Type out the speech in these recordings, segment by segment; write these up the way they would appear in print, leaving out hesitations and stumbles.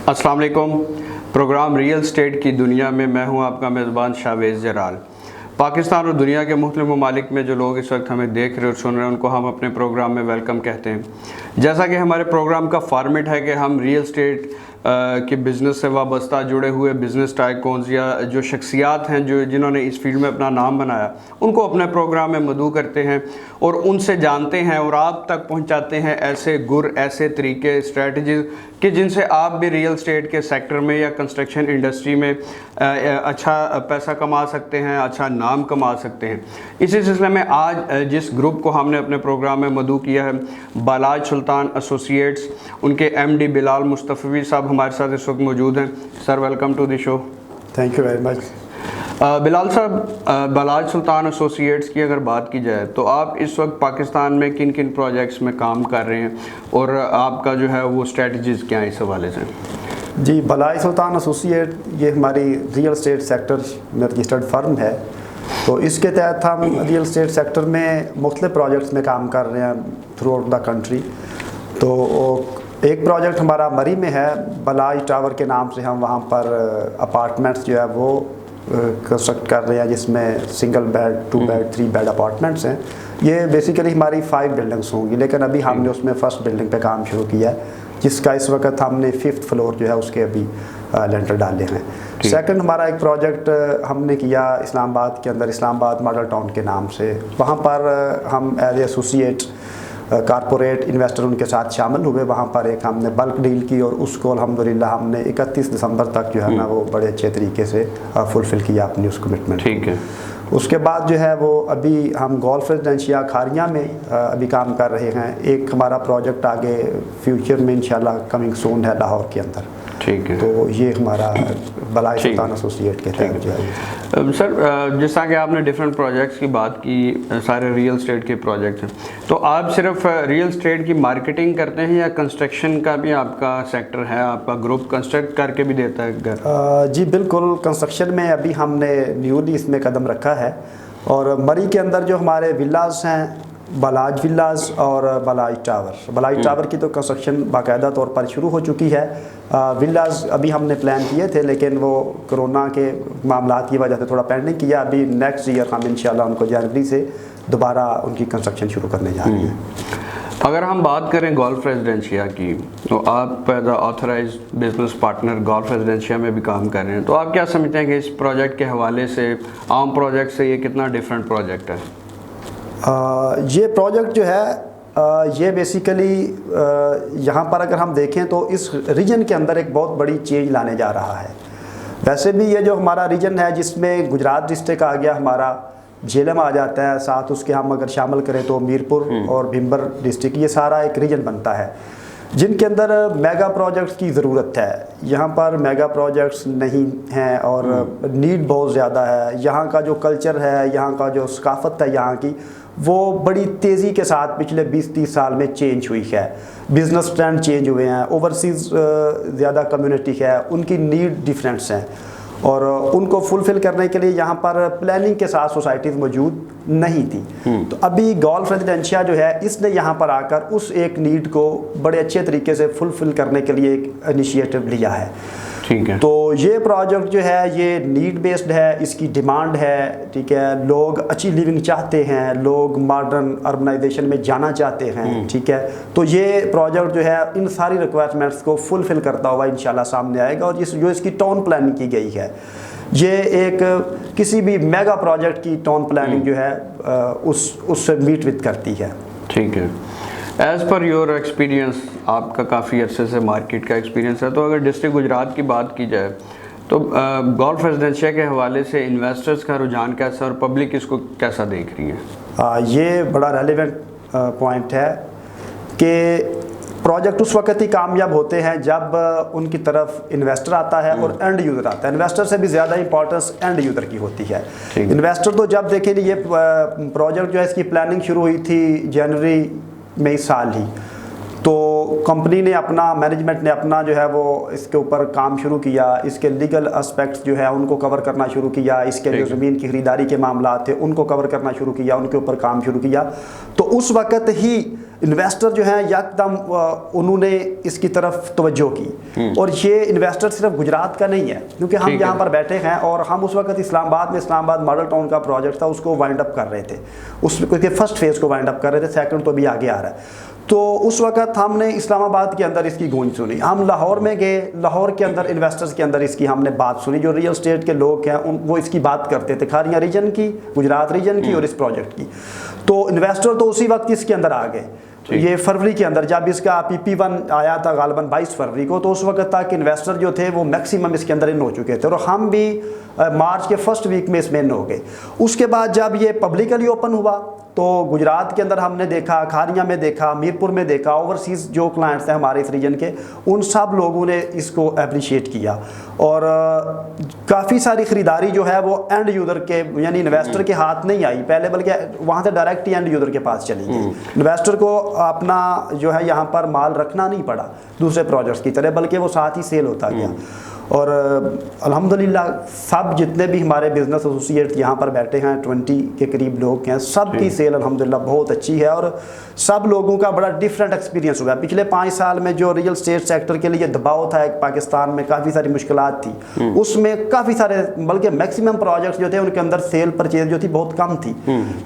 अस्सलाम वालेकुम। Programme real estate की दुनिया में मैं हूं आपका मेज़बान शावेज़ जराल। पाकिस्तान और दुनिया के मुख्तलिफ ममालिक में जो लोग इस वक्त हमें देख रहे और सुन रहे हैं उनको हम अपने प्रोग्राम में वेलकम कहते हैं। जैसा कि हमारे प्रोग्राम का फॉर्मेट है कि हम रियल स्टेट के बिज़नेस से वाबस्ता जुड़े हुए बिज़नेस टाइकून्स या जो शख्सियात हैं जिन्होंने इस फील्ड में अपना नाम बनाया उनको अपने प्रोग्राम में मदऊ करते हैं और उनसे जानते हैं और आप तक पहुंचाते हैं ऐसे गुर, ऐसे तरीके, स्ट्रेटजीज़ कि जिनसे आप भी रियल स्टेट के सेक्टर में या कंस्ट्रक्शन इंडस्ट्री में अच्छा पैसा कमा सकते हैं, अच्छा नाम कमा सकते हैं। इसी सिलसिले में आज जिस ग्रुप को हमने अपने प्रोग्राम में मदऊ किया है, बालाज सुल्तान एसोसिएट्स, उनके MD बिलाल मुस्तफ़वी साहब हमारे साथ इस वक्त मौजूद हैं। Sir, welcome to the show. Thank you very much. Bilal साहब, बालाज सुल्तान एसोसिएट्स की अगर बात की जाए तो आप इस वक्त पाकिस्तान में किन किन प्रोजेक्ट्स में काम कर रहे हैं और आपका जो है वो स्ट्रेटजीज़ क्या है इस हवाले से? जी, बालाज सुल्तान एसोसिएट ये हमारी रियल स्टेट सेक्टर में रजिस्टर्ड फर्म है। तो इसके तहत हम रियल स्टेट सेक्टर में मुख्तलिफ प्रोजेक्ट्स में काम कर रहे हैं थ्रू आउट द कंट्री। तो एक प्रोजेक्ट हमारा मरी में है, बालाज टावर के नाम से। हम वहाँ पर अपार्टमेंट्स जो है वो कंस्ट्रक्ट कर रहे हैं, जिसमें single bed, 2 bed, 3 bed apartments हैं। ये बेसिकली हमारी 5 बिल्डिंग्स होंगी, लेकिन अभी हमने उसमें फर्स्ट बिल्डिंग पे काम शुरू किया है, जिसका इस वक्त हमने 5th फ्लोर जो है उसके अभी लेंटर डाले हैं। सेकंड हमारा एक प्रोजेक्ट हमने किया इस्लामाबाद के अंदर, इस्लामाबाद मॉडल टाउन के नाम से। वहाँ पर हम एज एसोसिएट कारपोरेट इन्वेस्टर उनके साथ शामिल हुए। वहाँ पर एक हमने बल्क डील की और उसको अल्हम्दुलिल्लाह हमने 31 दिसंबर तक जो है ना वो बड़े अच्छे तरीके से फुलफ़िल किया अपनी उस कमिटमेंट। ठीक है। उसके बाद जो है वो अभी हम गोल्फ रेजिडेंशिया खारिया में अभी काम कर रहे हैं। एक हमारा प्रोजेक्ट आगे फ्यूचर में इंशाल्लाह कमिंग सून है लाहौर के अंदर। ठीक है। तो ये हमारा बालाज सुल्तान एसोसिएट के तहत जो है। सर, जिस तरह के आपने डिफरेंट प्रोजेक्ट्स की बात की, सारे रियल स्टेट के प्रोजेक्ट्स हैं, तो आप सिर्फ रियल स्टेट की मार्केटिंग करते हैं या कंस्ट्रक्शन का भी आपका सेक्टर है? आपका ग्रुप कंस्ट्रक्ट करके भी देता है घर? जी बिल्कुल, कंस्ट्रक्शन में अभी हमने न्यूली इसमें कदम रखा है। और मरी के अंदर जो हमारे विलास हैं, बालाज विलास और बालाज टावर, बालाज टावर की तो कंस्ट्रक्शन बाकायदा तौर पर शुरू हो चुकी है। विलास अभी हमने प्लान किए थे, लेकिन वो कोरोना के मामला की वजह से थोड़ा पेंडिंग किया। अभी नेक्स्ट ईयर हम इंशाल्लाह उनको जनवरी से दोबारा उनकी कंस्ट्रक्शन शुरू करने जा रहे हैं। अगर हम बात करें गोल्फ रेजिडेंशिया की, तो आप as authorise business partner Golf Residencia में भी काम कर रहे हैं, तो आप क्या समझते हैं कि इस प्रोजेक्ट के हवाले से आम प्रोजेक्ट से ये कितना डिफरेंट प्रोजेक्ट है? ये प्रोजेक्ट जो है ये बेसिकली यहाँ पर अगर हम देखें तो इस रीजन के अंदर एक बहुत बड़ी चेंज लाने जा रहा है। वैसे भी ये जो हमारा रीजन है, जिसमें गुजरात डिस्ट्रिक्ट आ गया, हमारा झेलम आ जाता है, साथ उसके हम अगर शामिल करें तो मीरपुर और भिम्बर डिस्ट्रिक्ट, ये सारा एक रीजन बनता है जिनके अंदर मेगा प्रोजेक्ट्स की ज़रूरत है। यहाँ पर मेगा प्रोजेक्ट्स नहीं हैं और नीड बहुत ज़्यादा है। यहाँ का जो कल्चर है, यहाँ का जो सकाफ़त है यहाँ की, वो बड़ी तेज़ी के साथ पिछले 20-30 साल में चेंज हुई है। बिज़नेस ट्रेंड चेंज हुए हैं, ओवरसीज़ ज़्यादा कम्युनिटी है, उनकी नीड डिफरेंट्स हैं और उनको फुलफ़िल करने के लिए यहाँ पर प्लानिंग के साथ सोसाइटीज़ मौजूद नहीं थी। तो अभी गोल्फ रेजिडेंशिया जो है, इसने यहाँ पर आकर उस एक नीड को बड़े अच्छे तरीके से फुलफ़िल करने के लिए एक इनिशिएटिव लिया है। ठीक है। तो ये प्रोजेक्ट जो है ये नीड बेस्ड है, इसकी डिमांड है। ठीक है, लोग अच्छी लिविंग चाहते हैं, लोग मॉडर्न अर्बनाइजेशन में जाना चाहते हैं। ठीक है, तो ये प्रोजेक्ट जो है इन सारी रिक्वायरमेंट्स को फुलफ़िल करता हुआ इंशाल्लाह सामने आएगा। और जो इसकी टाउन प्लानिंग की गई है, ये एक किसी भी मेगा प्रोजेक्ट की टाउन प्लानिंग जो है उससे मीट विद करती है। ठीक है। एज़ पर योर एक्सपीरियंस, आपका काफ़ी अरसे से मार्केट का एक्सपीरियंस है, तो अगर डिस्ट्रिक्ट गुजरात की बात की जाए तो गोल्फ रेजिडेंशिया के हवाले से इन्वेस्टर्स का रुझान कैसा और पब्लिक इसको कैसा देख रही है? ये बड़ा रेलेवेंट पॉइंट है कि प्रोजेक्ट उस वक्त ही कामयाब होते हैं जब उनकी तरफ इन्वेस्टर आता है और एंड यूज़र आता है। इन्वेस्टर से भी ज़्यादा इंपॉर्टेंस एंड यूज़र की होती है। इन्वेस्टर तो जब देखें, ये प्रोजेक्ट जो है इसकी प्लानिंग शुरू हुई थी जनवरी में इस साल ही, तो कंपनी ने अपना, मैनेजमेंट ने अपना जो है वो इसके ऊपर काम शुरू किया। इसके लीगल एस्पेक्ट्स जो है उनको कवर करना शुरू किया। इसके जो ज़मीन की खरीदारी के मामला थे उनको कवर करना शुरू किया, उनके ऊपर काम शुरू किया। तो उस वक्त ही इन्वेस्टर जो हैं एकदम उन्होंने इसकी तरफ तवज्जो की। और ये इन्वेस्टर सिर्फ गुजरात का नहीं है, क्योंकि हम यहाँ पर बैठे हैं और हम उस वक्त इस्लामाबाद मॉडल टाउन का प्रोजेक्ट था, उसको वाइंड अप कर रहे थे, उसके फर्स्ट फेज़ को वाइंड अप कर रहे थे, सेकंड तो अभी आगे आ रहा है। तो उस वक्त हमने इस्लामाबाद के अंदर इसकी गूंज सुनी, हम लाहौर में गए, लाहौर के अंदर इन्वेस्टर्स के अंदर इसकी हमने बात सुनी, जो रियल एस्टेट के लोग हैं वो इसकी बात करते थे, खारियाँ रीजन की, गुजरात रीजन की और इस प्रोजेक्ट की। तो इन्वेस्टर तो उसी वक्त इसके अंदर आ गए। ये फरवरी के अंदर जब इसका PP1 आया था गालबन 22 फरवरी को, तो उस वक्त तक इन्वेस्टर जो थे वो मैक्सिमम इसके अंदर इन हो चुके थे और हम भी मार्च के फर्स्ट वीक में इसमें इन हो गए। उसके बाद जब ये पब्लिकली ओपन हुआ तो गुजरात के अंदर हमने देखा, खारियाँ में देखा, मीरपुर में देखा, ओवरसीज़ जो क्लाइंट्स हैं हमारे इस रीजन के, उन सब लोगों ने इसको अप्रिशिएट किया। और काफ़ी सारी ख़रीदारी जो है वो एंड यूज़र के यानी इन्वेस्टर के हाथ नहीं आई पहले, बल्कि वहाँ से डायरेक्ट ही एंड यूज़र के पास चली गई। इन्वेस्टर को अपना जो है यहाँ पर माल रखना नहीं पड़ा दूसरे प्रोजेक्ट्स की तरह, बल्कि वो साथ ही सेल होता गया। और अल्हम्दुलिल्लाह सब जितने भी हमारे बिज़नेस एसोसिएट यहाँ पर बैठे हैं 20 के करीब लोग हैं, सब की सेल अल्हम्दुलिल्लाह बहुत अच्छी है और सब लोगों का बड़ा डिफरेंट एक्सपीरियंस हुआ। पिछले 5 साल में जो रियल एस्टेट सेक्टर के लिए दबाव था पाकिस्तान में, काफ़ी सारी मुश्किलात थी, उसमें काफ़ी सारे बल्कि मैक्सिमम प्रोजेक्ट्स जो थे उनके अंदर सेल परचेज जो थी बहुत कम थी।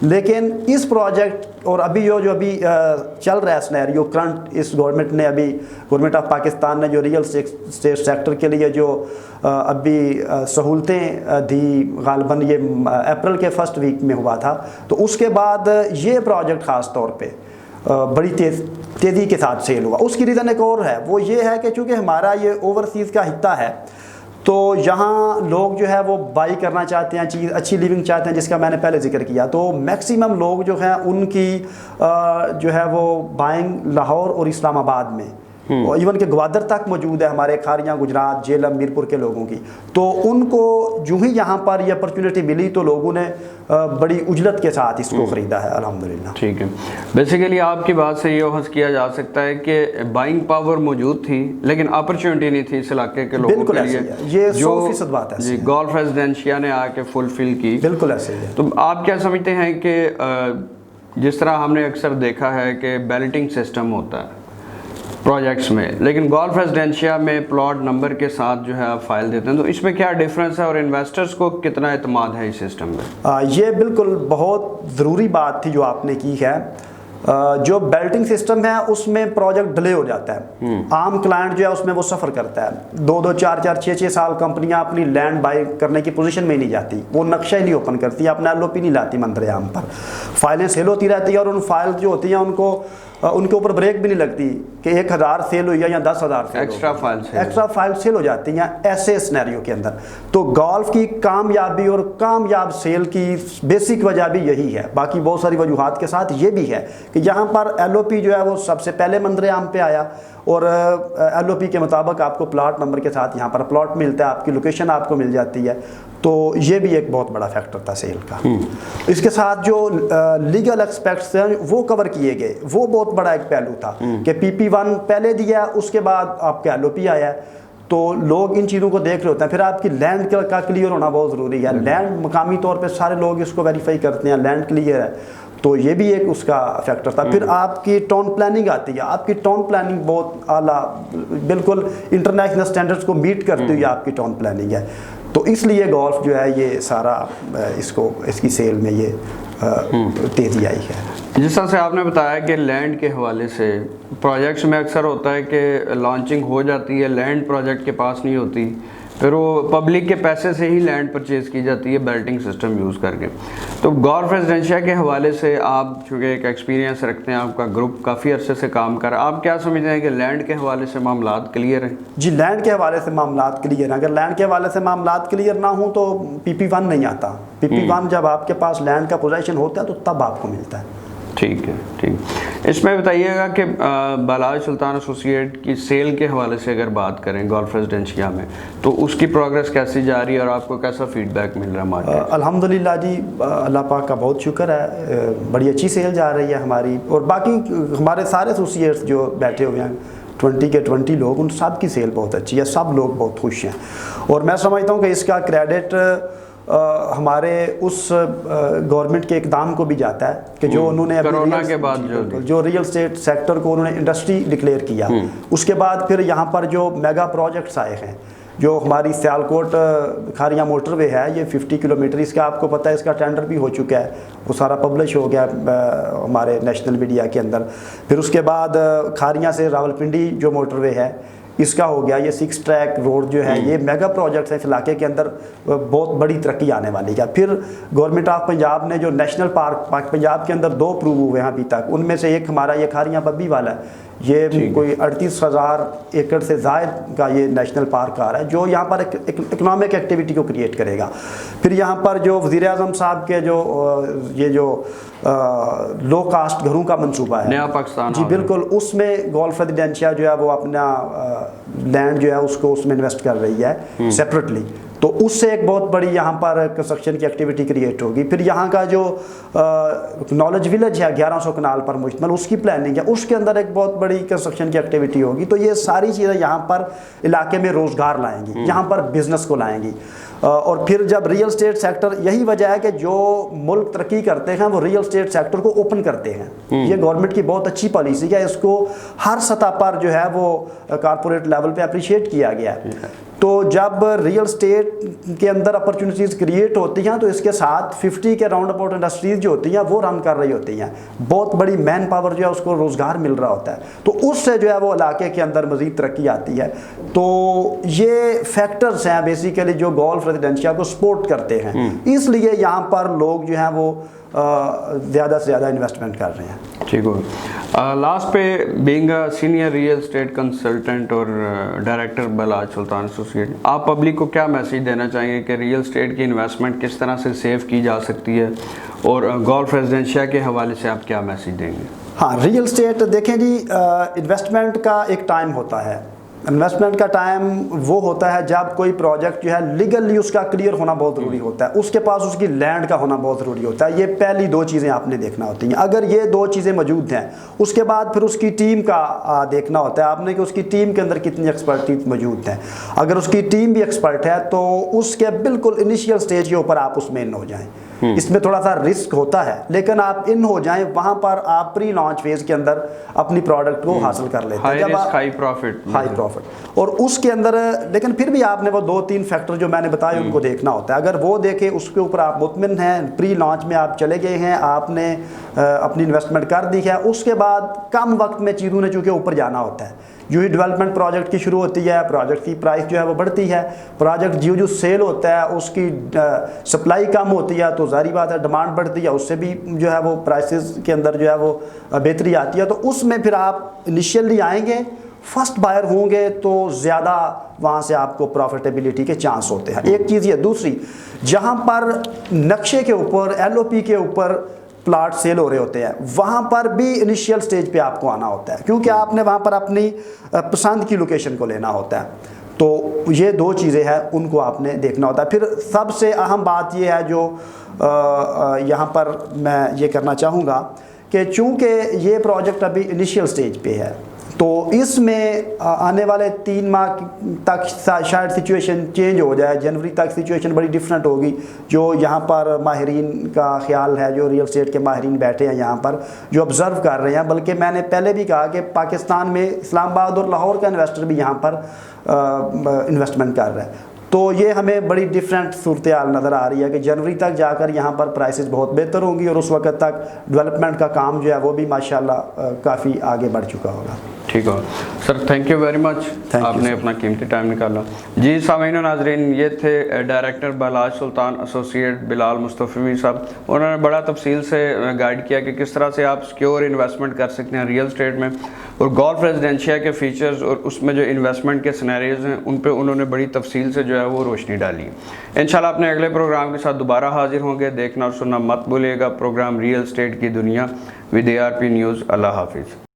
लेकिन इस प्रोजेक्ट और अभी जो अभी चल रहा है सिनेरियो करंट, इस गवर्नमेंट ने अभी गवर्नमेंट ऑफ पाकिस्तान ने जो रियल एस्टेट सेक्टर के लिए जो अभी सहूलतें दी, गालबन ये अप्रैल के फर्स्ट वीक में हुआ था, तो उसके बाद ये प्रोजेक्ट ख़ास तौर पे बड़ी तेज़ी के साथ सेल हुआ। उसकी रीज़न एक और है, वो ये है कि चूँकि हमारा ये ओवरसीज़ का हिस्सा है, तो यहाँ लोग जो है वो बाई करना चाहते हैं, चीज़ अच्छी लिविंग चाहते हैं, जिसका मैंने पहले जिक्र किया। तो मैक्सिमम लोग जो हैं उनकी जो है वो बाइंग लाहौर और इस्लामाबाद में और इवन के ग्वादर तक मौजूद है, हमारे खारियाँ, गुजरात, झेलम, मीरपुर के लोगों की। तो उनको जो ही यहाँ पर ये अपॉर्चुनिटी मिली तो लोगों ने बड़ी उजलत के साथ इसको ख़रीदा है अल्हम्दुलिल्लाह। ठीक है, बेसिकली आपकी बात से ये हस किया जा सकता है कि बाइंग पावर मौजूद थी लेकिन अपॉर्चुनिटी नहीं थी इस इलाके के लोगों के लिए। ये 100% बात है, गोल्फ रेजिडेंशिया ने आके फुलफिल की। बिल्कुल ऐसे ही है। तो आप क्या समझते हैं कि जिस तरह हमने अक्सर देखा है कि बैलेटिंग सिस्टम होता है प्रोजेक्ट्स में, लेकिन गोल्फ रेजिडेंशिया में प्लॉट नंबर के साथ जो है आप फाइल देते हैं, तो इसमें क्या डिफरेंस है और इन्वेस्टर्स को कितना एतमाद है इस सिस्टम में? ये बिल्कुल बहुत ज़रूरी बात थी जो आपने की है। जो बेल्टिंग सिस्टम है उसमें प्रोजेक्ट डिले हो जाता है, आम क्लाइंट जो है उसमें वो सफ़र करता है, 2-2, 4-4, 6-6 साल कंपनियां अपनी लैंड बाई करने की पोजीशन में ही नहीं जाती, वो नक्शा ही नहीं ओपन करती, अपना LOP नहीं लाती मंदरयाम पर, फाइलें सेल होती रहती है और उन फाइल जो होती हैं उनको उनके ऊपर ब्रेक भी नहीं लगती कि 1000 सेल हुई है या 10,000 सेल, एक्स्ट्रा फाइल सेल हो जाती हैं ऐसे सिनेरियो के अंदर। तो गोल्फ की कामयाबी और कामयाब सेल की बेसिक वजह भी यही है, बाकी बहुत सारी वजूहात के साथ ये भी है कि यहाँ पर LOP जो है वो सबसे पहले मंदरयाम पे आया और LOP के मुताबिक आपको प्लॉट नंबर के साथ यहाँ पर प्लॉट मिलता है, आपकी लोकेशन आपको मिल जाती है। तो ये भी एक बहुत बड़ा फैक्टर था सेल का। इसके साथ जो लीगल एस्पेक्ट्स हैं वो कवर किए गए, वो बहुत बड़ा एक पहलू था कि PP1 पहले दिया, उसके बाद आपका LOP आया, तो लोग इन चीज़ों को देख रहे होते हैं। फिर आपकी लैंड का क्लियर होना बहुत ज़रूरी है, लैंड मकामी तौर पे सारे लोग इसको वेरीफाई करते हैं, लैंड क्लियर है, तो ये भी एक उसका फैक्टर था। फिर आपकी टाउन प्लानिंग आती है, आपकी टाउन प्लानिंग बहुत आला, बिल्कुल इंटरनेशनल स्टैंडर्ड्स को मीट करती हुई आपकी टाउन प्लानिंग है, तो इसलिए गोल्फ जो है ये सारा इसकी सेल में ये तेज़ी आई है। जिस तरह से आपने बताया कि लैंड के हवाले से प्रोजेक्ट्स में अक्सर होता है कि लॉन्चिंग हो जाती है, लैंड प्रोजेक्ट के पास नहीं होती, फिर वो पब्लिक के पैसे से ही लैंड परचेज की जाती है बेल्टिंग सिस्टम यूज़ करके। तो गोल्फ रेजिडेंशिया के हवाले से आप चूँकि एक एक्सपीरियंस रखते हैं, आपका ग्रुप काफ़ी अरसे से काम कर रहा है, आप क्या समझते हैं कि लैंड के हवाले से मामलात क्लियर हैं? जी, लैंड के हवाले से मामलात क्लियर हैं। अगर लैंड के हवाले से मामलात क्लियर ना हो तो PP1 नहीं आता। PP1 जब आपके पास लैंड का पोजीशन होता है तो तब आपको मिलता है। ठीक है, ठीक। इसमें बताइएगा कि बालाज सुल्तान एसोसिएट की सेल के हवाले से अगर बात करें गोल्फ रेजिडेंशिया में, तो उसकी प्रोग्रेस कैसी जा रही है और आपको कैसा फीडबैक मिल रहा है मार्केट? अल्हम्दुलिल्लाह जी, अल्लाह पाक का बहुत शुक्र है, बड़ी अच्छी सेल जा रही है हमारी, और बाकी हमारे सारे एसोसिएट्स जो बैठे हुए हैं 20 के 20 लोग, उन सब की सेल बहुत अच्छी है, सब लोग बहुत खुश हैं। और मैं समझता हूँ कि इसका क्रेडिट हमारे उस गवर्नमेंट के इकदाम को भी जाता है कि जो उन्होंने अभी कोरोना के बाद जो रियल एस्टेट सेक्टर को उन्होंने इंडस्ट्री डिक्लेयर किया, उसके बाद फिर यहाँ पर जो मेगा प्रोजेक्ट्स आए हैं, जो हमारी सियालकोट खारियां मोटरवे है, ये 50 किलोमीटर, इसका आपको पता है इसका टेंडर भी हो चुका है, वो सारा पब्लिश हो गया हमारे नेशनल मीडिया के अंदर। फिर उसके बाद खारियां से रावलपिंडी जो मोटरवे है इसका हो गया, ये 6 ट्रैक रोड जो है, ये मेगा प्रोजेक्ट्स हैं इस इलाके के अंदर, बहुत बड़ी तरक्की आने वाली है। फिर गवर्नमेंट ऑफ पंजाब ने जो नेशनल पार्क पंजाब के अंदर 2 अप्रूव हुए हैं अभी तक, उनमें से एक हमारा ये खारियां बब्बी वाला है, ये कोई 38,000 एकड़ से ज़ायद का ये नेशनल पार्क आ रहा है, जो यहाँ पर इकोनॉमिक एक्टिविटी को क्रिएट करेगा। फिर यहाँ पर जो वज़ीर आज़म साहब के जो लो कास्ट घरों का मंसूबा है, नया पाकिस्तान, जी बिल्कुल, उसमें गोल्फ रेजिडेंशिया जो है वो अपना लैंड जो है उसको उसमें इन्वेस्ट कर रही है सेपरेटली, तो उससे एक बहुत बड़ी यहाँ पर कंस्ट्रक्शन की एक्टिविटी क्रिएट होगी। फिर यहाँ का जो नॉलेज विलेज है 1100 कनाल पर मुश्तमिल, उसकी प्लानिंग है, उसके अंदर एक बहुत बड़ी कंस्ट्रक्शन की एक्टिविटी होगी। तो ये सारी चीज़ें यहाँ पर इलाके में रोज़गार लाएंगी, यहाँ पर बिजनेस को लाएंगी। और फिर जब रियल स्टेट सेक्टर, यही वजह है कि जो मुल्क तरक्की करते हैं वो रियल स्टेट सेक्टर को ओपन करते हैं। ये गवर्नमेंट की बहुत अच्छी पॉलिसी है, इसको हर सतह पर जो है वो कॉर्पोरेट लेवल पे अप्रिशिएट किया गया है। तो जब रियल स्टेट के अंदर अपॉर्चुनिटीज़ क्रिएट होती हैं तो इसके साथ 50 के राउंड अबाउट इंडस्ट्रीज़ जो होती हैं वो रन कर रही होती हैं, बहुत बड़ी मैन पावर जो है उसको रोज़गार मिल रहा होता है, तो उससे जो है वो इलाके के अंदर मज़ीद तरक्की आती है। तो ये फैक्टर्स हैं बेसिकली जो गोल्फ रेजिडेंशिया को सपोर्ट करते हैं, इसलिए यहाँ पर लोग जो हैं वो ज़्यादा से ज़्यादा इन्वेस्टमेंट कर रहे हैं। ठीक हो। लास्ट पे being a senior real estate consultant और डायरेक्टर बलाज सुल्तान एसोसिएट, आप पब्लिक को क्या मैसेज देना चाहेंगे कि रियल स्टेट की इन्वेस्टमेंट किस तरह से सेव की जा सकती है, और गोल्फ रेजिडेंशिया के हवाले से आप क्या मैसेज देंगे? हाँ, रियल स्टेट देखें जी, इन्वेस्टमेंट का एक टाइम होता है। इन्वेस्टमेंट का टाइम वो होता है जब कोई प्रोजेक्ट जो है लीगली उसका क्लियर होना बहुत ज़रूरी होता है, उसके पास उसकी लैंड का होना बहुत ज़रूरी होता है। ये पहली 2 चीज़ें आपने देखना होती हैं। अगर ये 2 चीज़ें मौजूद हैं, उसके बाद फिर उसकी टीम का देखना होता है आपने कि उसकी टीम के अंदर कितनी एक्सपर्टीज मौजूद है। अगर उसकी टीम भी एक्सपर्ट है तो उसके बिल्कुल इनिशियल स्टेज के ऊपर आप उसमें इन हो जाएँ। इसमें थोड़ा सा रिस्क होता है, लेकिन आप इन हो जाएं, वहां पर आप प्री लॉन्च फेज के अंदर अपनी प्रोडक्ट को हासिल कर लेते हैं, जब आप हाई प्रॉफिट, और उसके अंदर लेकिन फिर भी आपने वो 2-3 फैक्टर जो मैंने बताए उनको देखना होता है। अगर वो देखें, उसके ऊपर आप मुतमिन हैं, प्री लॉन्च में आप चले गए हैं, आपने अपनी इन्वेस्टमेंट कर दी है, उसके बाद कम वक्त में चीज़ों ने चूँकि ऊपर जाना होता है, जो ही डेवलपमेंट प्रोजेक्ट की शुरू होती है, प्रोजेक्ट की प्राइस जो है वो बढ़ती है, प्रोजेक्ट जो सेल होता है उसकी सप्लाई कम होती है, तो जारी बात है डिमांड बढ़ती है, उससे भी जो है वो प्राइसेस के अंदर जो है वो बेहतरी आती है। तो उसमें फिर आप इनिशियली आएंगे, फर्स्ट बायर होंगे, तो ज़्यादा वहाँ से आपको प्रॉफिटेबिलिटी के चांस होते हैं। एक चीज़ ये, दूसरी, जहाँ पर नक्शे के ऊपर LOP के ऊपर प्लाट सेल हो रहे होते हैं, वहाँ पर भी इनिशियल स्टेज पे आपको आना होता है, क्योंकि आपने वहाँ पर अपनी पसंद की लोकेशन को लेना होता है। तो ये 2 चीज़ें हैं, उनको आपने देखना होता है। फिर सबसे अहम बात ये है जो यहाँ पर मैं ये करना चाहूँगा कि चूँकि ये प्रोजेक्ट अभी इनिशियल स्टेज पे है, तो इसमें आने वाले 3 माह तक शायद सिचुएशन चेंज हो जाए, जनवरी तक सिचुएशन बड़ी डिफरेंट होगी। जो यहाँ पर माहिरीन का ख्याल है, जो रियल स्टेट के माहिरीन बैठे हैं यहाँ पर, जो ऑब्ज़र्व कर रहे हैं, बल्कि मैंने पहले भी कहा कि पाकिस्तान में इस्लामाबाद और लाहौर का इन्वेस्टर भी यहाँ पर इन्वेस्टमेंट कर रहा है। तो ये हमें बड़ी डिफरेंट सूरत हाल नज़र आ रही है कि जनवरी तक जाकर यहाँ पर प्राइसेस बहुत बेहतर होंगी, और उस वक्त तक डेवलपमेंट का काम जो है वो भी माशाल्लाह काफ़ी आगे बढ़ चुका होगा। ठीक हो sir, thank you very much, आपने अपना कीमती टाइम निकाला। जी सामीन और नाजरीन, ये थे डायरेक्टर बलाज सुल्तान एसोसिएट बिलाल मुस्तफ़ी साहब। उन्होंने बड़ा तफसील से गाइड किया कि किस तरह से आप सिक्योर इन्वेस्टमेंट कर सकते हैं रियल स्टेट में, और गोल्फ रेजिडेंशिया के फीचर्स और उसमें जो इन्वेस्टमेंट के सिनेरियोज हैं उन पे उन्होंने बड़ी तफसील से जो है वो रोशनी डाली। इंशाल्लाह अपने अगले प्रोग्राम के साथ दोबारा हाजिर होंगे। देखना और सुनना मत भूलिएगा प्रोग्राम रियल स्टेट की दुनिया विद ARP न्यूज़। अल्लाह हाफिज़।